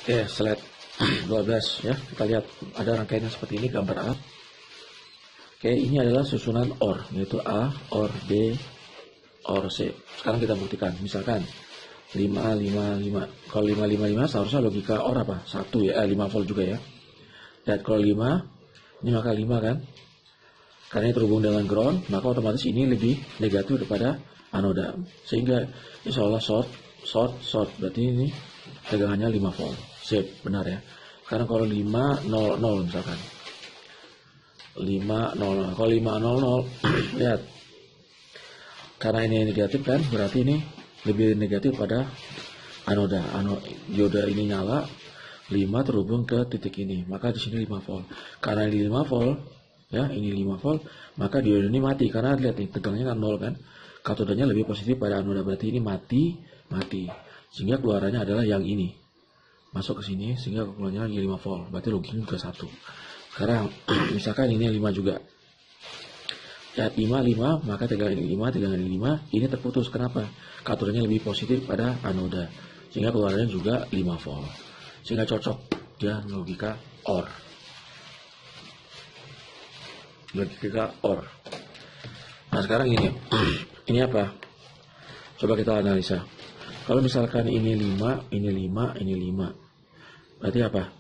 Oke, slide 12 ya. Kita lihat ada rangkaiannya seperti ini, gambar A. Oke, ini adalah susunan OR, yaitu A, OR B, OR C. Sekarang kita buktikan. Misalkan 5, 5, 5. Kalau 5, 5, 5 seharusnya logika OR apa? 1 ya, 5 volt juga ya. Dan kalau 5, ini maka 5 kan? Karena ini terhubung dengan ground, maka otomatis ini lebih negatif daripada anoda. Sehingga insya Allah short. Berarti ini tegangannya 5 volt. Sip, benar ya. Sekarang kalau 5, 0, 0 misalkan. 5, 0, 0. Kalau 5, 0, 0, lihat. Karena ini negatif kan, berarti ini lebih negatif pada anoda. Dioda ini nyala, 5 terhubung ke titik ini. Maka di sini 5 volt. Karena ini 5 volt, ya, ini 5 volt, maka dioda ini mati. Karena lihat nih, tegangnya kan 0 kan. Katodanya lebih positif pada anoda, berarti ini mati. Sehingga keluarannya adalah yang ini. Masuk ke sini sehingga keluarnya 5 volt. Berarti logiknya juga 1. Sekarang misalkan ini 5 juga. Ya 5, maka tegangan ini 5, ini terputus. Kenapa? Katodanya lebih positif pada anoda. Sehingga keluarannya juga 5 volt. Sehingga cocok dia logika OR. Logika OR. Nah sekarang ini. Ini apa? Coba kita analisa. Kalau misalkan ini 5, ini 5, ini 5. Berarti apa?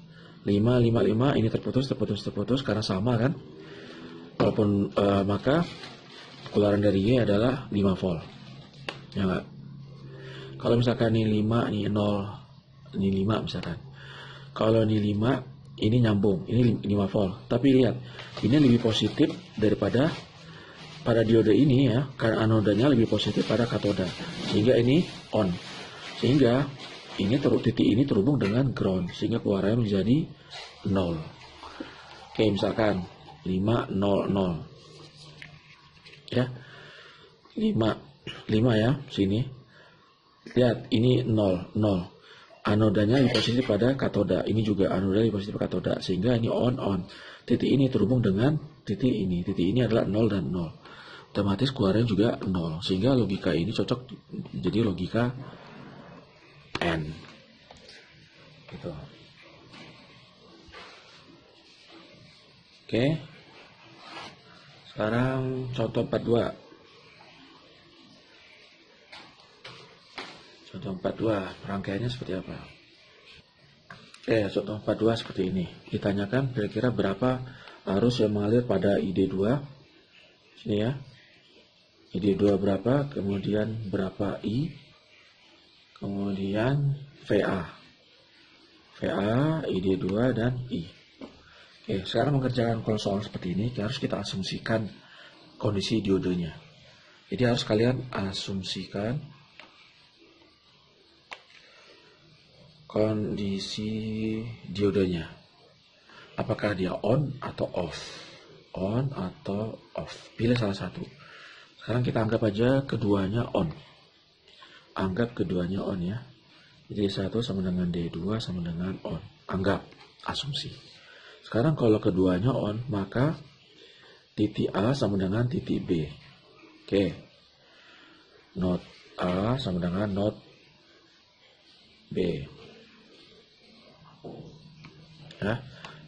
5, 5, 5, ini terputus karena sama kan? Walaupun maka keluaran dari ini adalah 5 volt. Ya enggak? Kalau misalkan ini 5, ini 0, ini 5 misalkan. Kalau ini 5, ini nyambung, ini 5 volt. Tapi lihat, ini lebih positif daripada pada diode ini ya, karena anodanya lebih positif pada katoda. Sehingga ini on. Sehingga ini titik ini terhubung dengan ground, sehingga keluarannya menjadi 0. Oke, misalkan 5, 0, 0. Ya. 5 ya, sini. Lihat, ini 0, 0. Anodanya lebih positif pada katoda. Ini juga anoda lebih positif pada katoda, sehingga ini on. Titik ini terhubung dengan titik ini. Titik ini adalah 0 dan 0. Otomatis keluarnya juga 0. Sehingga logika ini cocok jadi logika N. Gitu. Oke. Sekarang contoh 42. Contoh 42, rangkaiannya seperti apa? Oke, contoh 42 seperti ini. Ditanyakan kira-kira berapa arus yang mengalir pada ID2. Sini ya. ID2 berapa, kemudian berapa I, kemudian VA, ID2 dan I. Oke, sekarang mengerjakan kalau soal seperti ini harus kita asumsikan kondisi diodenya. Jadi harus kalian asumsikan kondisi diodenya. Apakah dia on atau off? On atau off? Pilih salah satu. Sekarang kita anggap aja keduanya on. Anggap keduanya on ya. Jadi 1 sama dengan D2 sama dengan on. Anggap, asumsi. Sekarang kalau keduanya on, maka titik A sama dengan titik B. Oke. Node A sama dengan node B. Ya.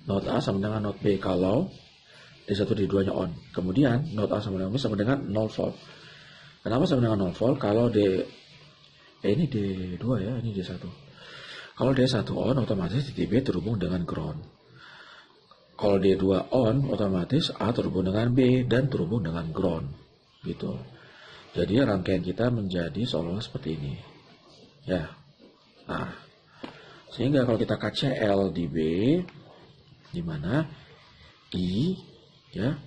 Node A sama dengan node B kalau D1, D2 nya on. Kemudian node A sama dengan B sama dengan 0 volt. Kenapa sama dengan 0 volt? Kalau ini D2 ya, ini D1. Kalau D1 on, otomatis titik B terhubung dengan ground. Kalau D2 on, otomatis A terhubung dengan B dan terhubung dengan ground. Gitu. Jadi rangkaian kita menjadi seolah-olah seperti ini. Ya. Nah, sehingga kalau kita KCL di B, di mana I ya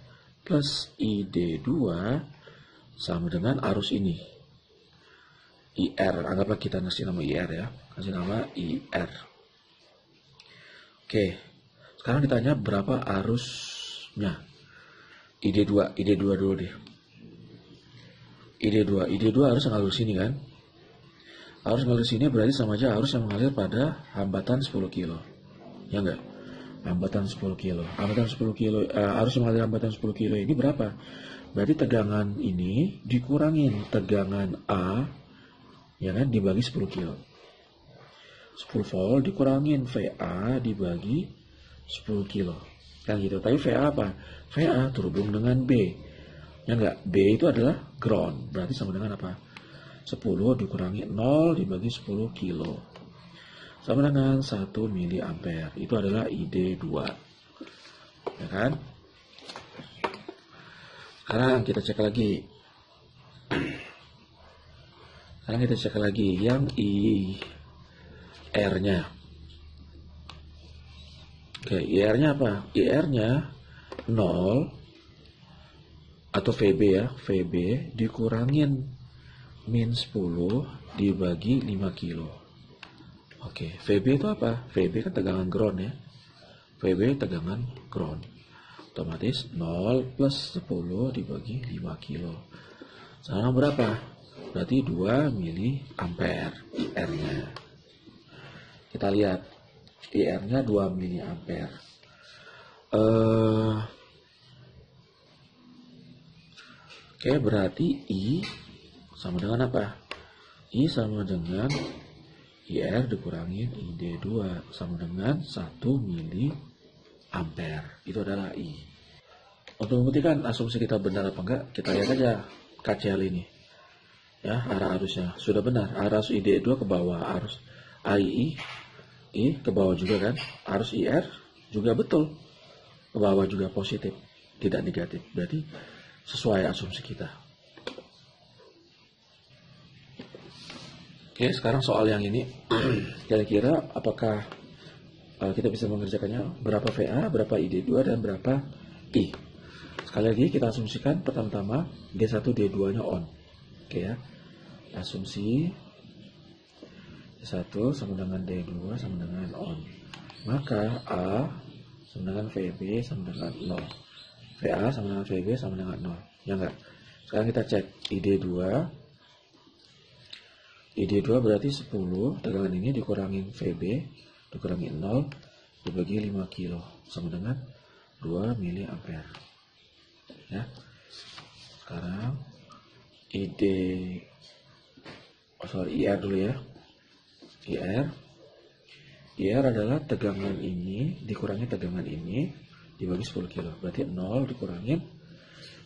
plus ID2 sama dengan arus ini. IR, anggaplah kita kasih nama IR ya. Kasih nama IR. Oke. Sekarang ditanya berapa arusnya. ID2 dulu deh. ID2 harus mengalir sini kan? Arus mengalir sini berarti sama aja arus yang mengalir pada hambatan 10 kilo. Ya enggak? Hambatan 10 kilo. Hambatan 10 kilo, arus yang mengalir hambatan 10 kilo ini berapa? Berarti tegangan ini dikurangin tegangan A, ya kan, dibagi 10 kilo. 10 volt dikurangin VA dibagi 10 kilo. Kan gitu. Tapi VA apa? VA terhubung dengan B. Ya enggak? B itu adalah ground. Berarti sama dengan apa? 10 dikurangi 0 dibagi 10 kilo. Sama dengan 1 miliampere. Itu adalah ID2. Ya kan? Sekarang kita cek lagi. Yang IR-nya. Oke, IR-nya apa? IR-nya 0 atau VB ya. VB dikurangin min 10 dibagi 5 kilo. Oke, VB itu apa? VB kan tegangan ground ya. VB tegangan ground. Otomatis 0 plus 10 dibagi 5 kilo. Sama berapa? Berarti 2 miliampere IR-nya. Kita lihat IR-nya 2 miliampere. Oke, berarti I sama dengan apa? I sama dengan IR dikurangin ID2 sama dengan 1 miliampere. Itu adalah I. Untuk membuktikan asumsi kita benar apa enggak, kita lihat aja KCL ini. Ya, arah arusnya sudah benar. Arus ID2 ke bawah, arus I ke bawah juga kan. Arus IR juga betul. Ke bawah juga positif, tidak negatif. Berarti sesuai asumsi kita. Oke, sekarang soal yang ini. Kira-kira apakah kita bisa mengerjakannya? Berapa VA, berapa ID2, dan berapa I? Sekali lagi kita asumsikan pertama-tama D1, D2-nya on. Oke ya. Asumsi D1 sama dengan D2 sama dengan on. Maka A sama dengan VB sama dengan 0. VA sama dengan VB sama dengan 0. Ya enggak? Sekarang kita cek ID2. ID2 berarti 10 tegangan ini dikurangin VB dikurangin 0 dibagi 5 kilo sama dengan 2 miliampere. Ya. Sekarang IR dulu ya. IR adalah tegangan ini dikurangi tegangan ini dibagi 10 kilo. Berarti 0 dikurangin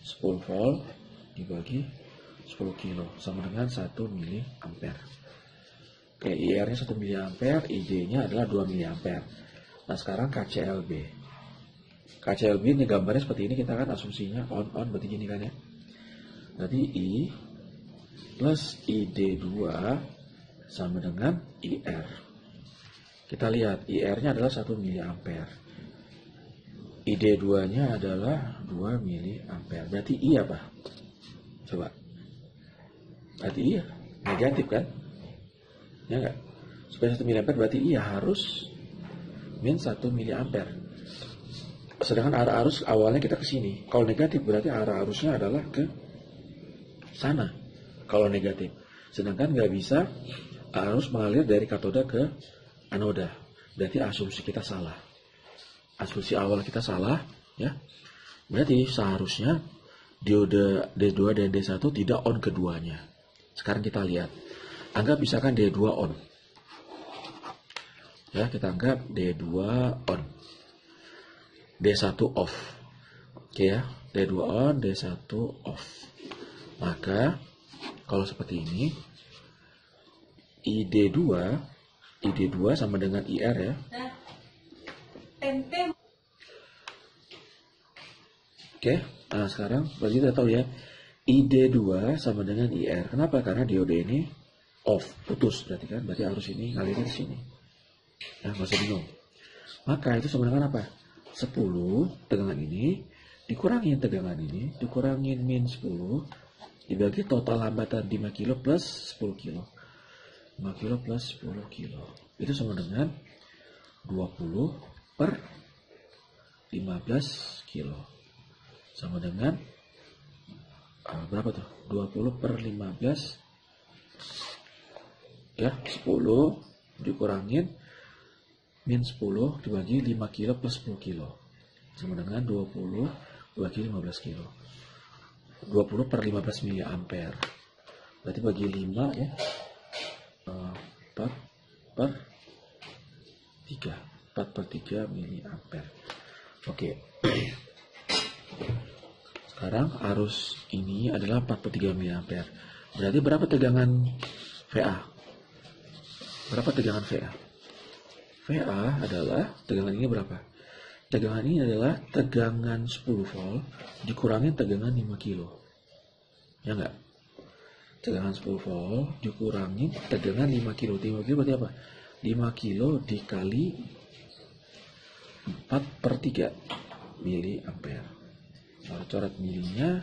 10 volt dibagi 10 kilo sama dengan 1 miliampere. Oke, IR-nya 1 miliampere, ID-nya adalah 2 miliampere. Nah, sekarang KCLB. KCLB ini gambarnya seperti ini, kita kan asumsinya on berarti gini kan ya. Berarti I plus ID2 sama dengan IR. Kita lihat IR-nya adalah 1 miliampere. ID2-nya adalah 2 miliampere. Berarti I apa? Coba. Berarti I negatif kan? Ya enggak? Supaya 1 miliampere berarti I harus min 1 miliampere. Sedangkan arah arus awalnya kita ke sini. Kalau negatif berarti arah arusnya adalah ke sana. Kalau negatif. Sedangkan nggak bisa arus mengalir dari katoda ke anoda. Berarti asumsi kita salah. Asumsi awal kita salah, ya. Berarti seharusnya diode D2 dan D1 tidak on keduanya. Sekarang kita lihat. Anggap misalkan D2 on. Ya, kita anggap D2 on. D1 off. Oke ya, D2 on, D1 off. Maka kalau seperti ini ID2 sama dengan IR ya. Oke, nah sekarang berarti kita tahu ya ID2 sama dengan IR. Kenapa? Karena diode ini off, putus berarti kan. Berarti arus ini ngalir ke sini. Nah, nggak usah bingung. Maka itu sama dengan apa? 10 tegangan ini dikurangin tegangan ini dikurangin min 10 dibagi total hambatan 5 kilo plus 10 kilo 5 kilo plus 10 kilo itu sama dengan 20 per 15 kilo sama dengan berapa tuh 20 per 15 ya 10 dikurangin min 10 dibagi 5 kilo plus 10 kilo sama dengan 20 dibagi 15 kilo 20 per 15 miliampere berarti bagi 5 ya 4 per 3. 4/3 miliampere. Oke. Sekarang arus ini adalah 4/3 miliampere. Berarti berapa tegangan VA? Berapa tegangan VA? VA adalah tegangan ini berapa? Tegangan ini adalah tegangan 10 volt dikurangi tegangan 5 kilo. Ya enggak? Tegangan 10 volt dikurangi tegangan 5 kilo. 5 kilo berarti apa? 5 kilo dikali 4/3 miliampere. Kalau coret milinya,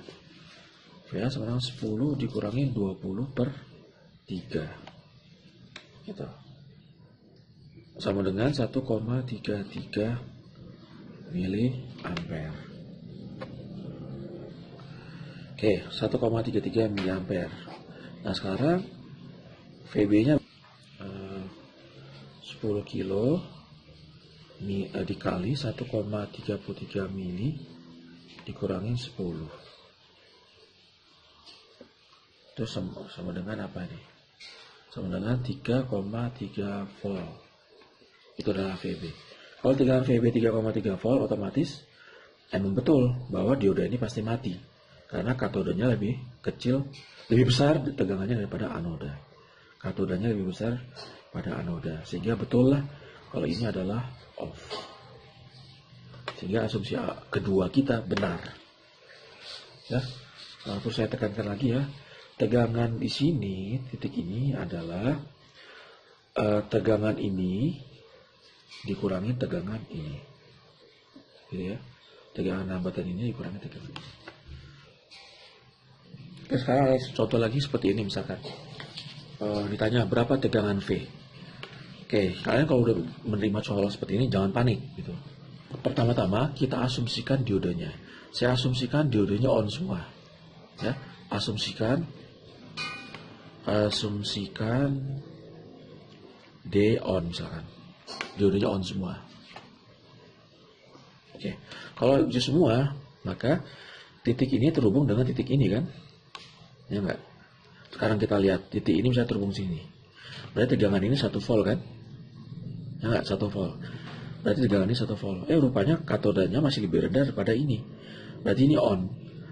VA sama dengan 10 dikurangi 20/3. Gitu. Sama dengan 1,33 miliampere. Oke, 1,33 miliampere. Nah, sekarang VB-nya 10 kilo dikali 1,33 mili dikurangi 10. Itu sama dengan apa ini? Sama dengan 3,3 volt. Itu adalah VB. Kalau tegangan VB 3,3 volt, otomatis emang betul bahwa dioda ini pasti mati. Karena katodanya lebih kecil, lebih besar tegangannya daripada anoda. Katodanya lebih besar pada anoda. Sehingga betul lah kalau ini adalah off. Sehingga asumsi kedua kita benar. Ya, terus saya tekankan lagi ya. Tegangan di sini, titik ini adalah tegangan ini dikurangi tegangan ini. Gitu ya. Tegangan hambatan ini dikurangi tegangan ini. Oke, sekarang ada contoh lagi seperti ini misalkan. Ditanya berapa tegangan V. Oke, kalian kalau udah menerima soal seperti ini jangan panik gitu. Pertama-tama kita asumsikan diodenya. Saya asumsikan diodenya on semua. Ya, asumsikan D on misalkan. Diodenya on semua. Oke, kalau itu semua, maka titik ini terhubung dengan titik ini kan? Ya enggak? Sekarang kita lihat titik ini bisa terhubung sini. Berarti tegangan ini 1 volt kan? Ya enggak? 1 volt. Berarti tegangan ini 1 volt. Rupanya katodanya masih lebih rendah daripada ini. Berarti ini on.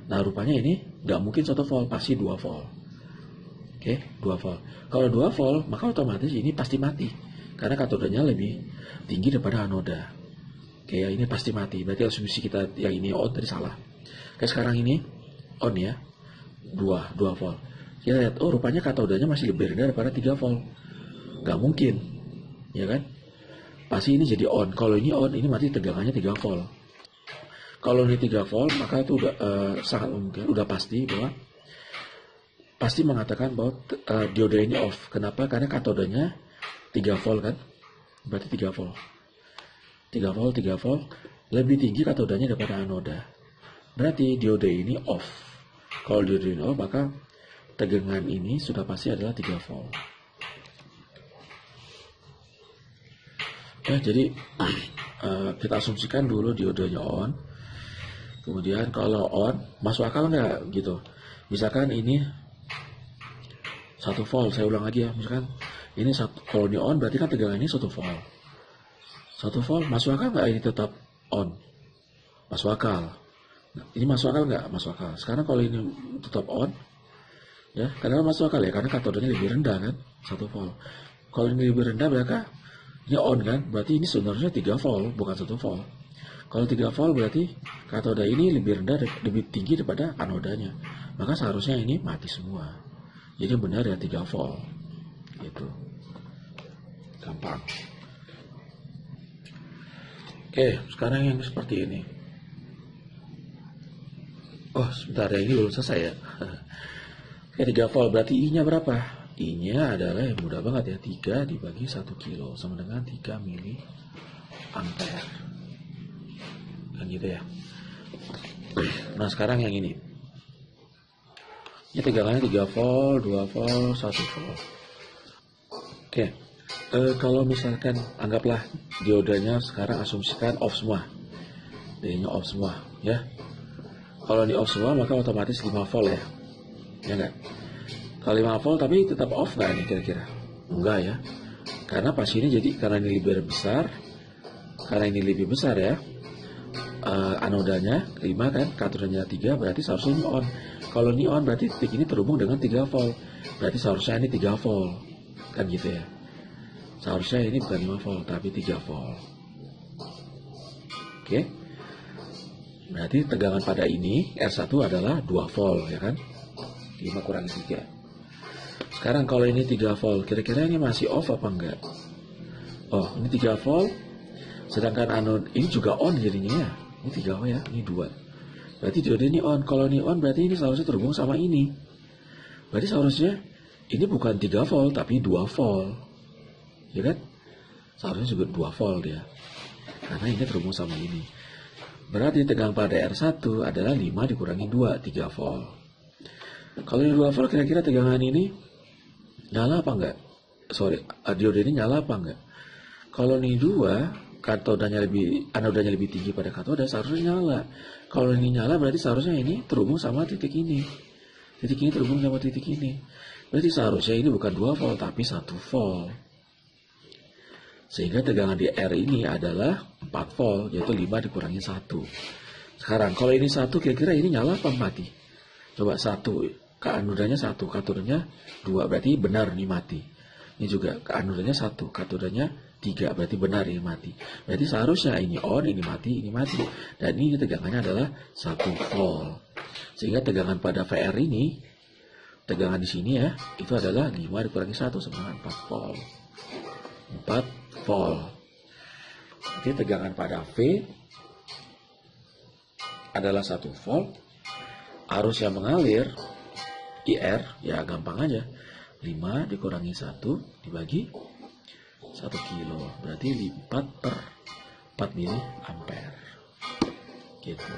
Nah, rupanya ini nggak mungkin 1 volt, pasti 2 volt. Oke, 2 volt. Kalau 2 volt, maka otomatis ini pasti mati. Karena katodanya lebih tinggi daripada anoda. Oke, ya, ini pasti mati. Berarti asumsi kita yang ini on tadi salah. Oke, sekarang ini on ya. 2 volt. Kita lihat, rupanya katodanya masih lebih rendah daripada 3 volt. Nggak mungkin. Ya kan? Pasti ini jadi on. Kalau ini on, ini mati tegangannya 3 volt. Kalau ini 3 volt, maka itu udah sangat mungkin, udah pasti bahwa pasti mengatakan bahwa dioda ini off. Kenapa? Karena katodanya 3 volt kan? Berarti 3 volt. 3 volt lebih tinggi katodanya daripada anoda. Berarti dioda ini off. Kalau dioda ini off, maka tegangan ini sudah pasti adalah 3 volt. Ya, jadi kita asumsikan dulu diodanya on. Kemudian kalau on, masuk akal nggak gitu? Misalkan ini 1 volt, saya ulang lagi ya. Misalkan ini kalau ini on, berarti kan tegangan ini 1 volt. 1 volt, masuk akal nggak ini tetap on? Masuk akal. Nah, ini masuk akal nggak? Masuk akal. Sekarang kalau ini tetap on, ya, karena masuk akal ya, karena katodanya lebih rendah kan, 1 volt. Kalau ini lebih rendah, berarti ini on kan, berarti ini sebenarnya 3 volt, bukan 1 volt. Kalau 3 volt berarti katoda ini lebih rendah, lebih tinggi daripada anodanya. Maka seharusnya ini mati semua. Jadi benar ya 3 volt. Gitu. Gampang. Oke, sekarang yang seperti ini. Oh, sebentar ya, ini belum selesai ya. Oke, 3 volt berarti I-nya berapa? I-nya adalah yang mudah banget ya, 3 dibagi 1 kilo sama dengan 3 mili ampere. Kan gitu ya. Nah, sekarang yang ini. Ini tegangannya 3 volt, 2 volt, 1 volt. Oke. Kalau misalkan anggaplah diodanya sekarang asumsikan off semua. D-nya off semua, ya. Kalau di off semua maka otomatis 5 volt ya. Ya enggak? Kalau 5 volt tapi tetap off nggak ini kira-kira? Enggak ya. Karena pas ini jadi karena ini lebih besar, ya, anodanya 5 kan, katodanya 3, berarti seharusnya ini on. Kalau ini on berarti titik ini terhubung dengan 3 volt, berarti seharusnya ini 3 volt, kan gitu ya. Seharusnya ini bukan 5 volt tapi 3 volt. Oke. Berarti tegangan pada ini R1 adalah 2 volt, ya kan? 5 kurangi 3. Sekarang kalau ini 3 volt, kira-kira ini masih off apa enggak? Oh, ini 3 volt. Sedangkan anode ini juga on jadinya ya. Ini 3 volt ya, ini 2. Berarti diode ini on. Kalau ini on berarti ini seharusnya terhubung sama ini. Berarti seharusnya ini bukan 3 volt tapi 2 volt. Ya kan? Seharusnya juga 2 volt ya. Karena ini terhubung sama ini. Berarti tegangan pada R1 adalah 5 dikurangi 2, 3 volt. Kalau ini 2 volt, kira-kira tegangan ini nyala apa enggak? Diode ini nyala apa enggak? Kalau ini 2, anodanya lebih tinggi pada katoda, seharusnya nyala. Kalau ini nyala, berarti seharusnya ini terhubung sama titik ini. Titik ini terhubung sama titik ini. Berarti seharusnya ini bukan 2 volt, tapi 1 volt. Sehingga tegangan di R ini adalah 4 volt, yaitu 5 dikurangi 1. Sekarang, kalau ini 1, kira-kira ini nyala apa mati? Coba 1, anodanya 1, katodanya 2, berarti benar ini mati. Ini juga anodanya 1, katodanya 3, berarti benar ini mati. Berarti seharusnya ini on, ini mati, ini mati. Dan ini tegangannya adalah 1 volt. Sehingga tegangan pada VR ini, tegangan di sini ya, itu adalah 5 dikurangi 1 sama dengan 4 volt. 4 volt. Jadi tegangan pada V adalah 1 volt. Arus yang mengalir IR, ya gampang aja. 5 dikurangi 1 dibagi 1 kilo. Berarti 4 per 4 mili ampere. Gitu.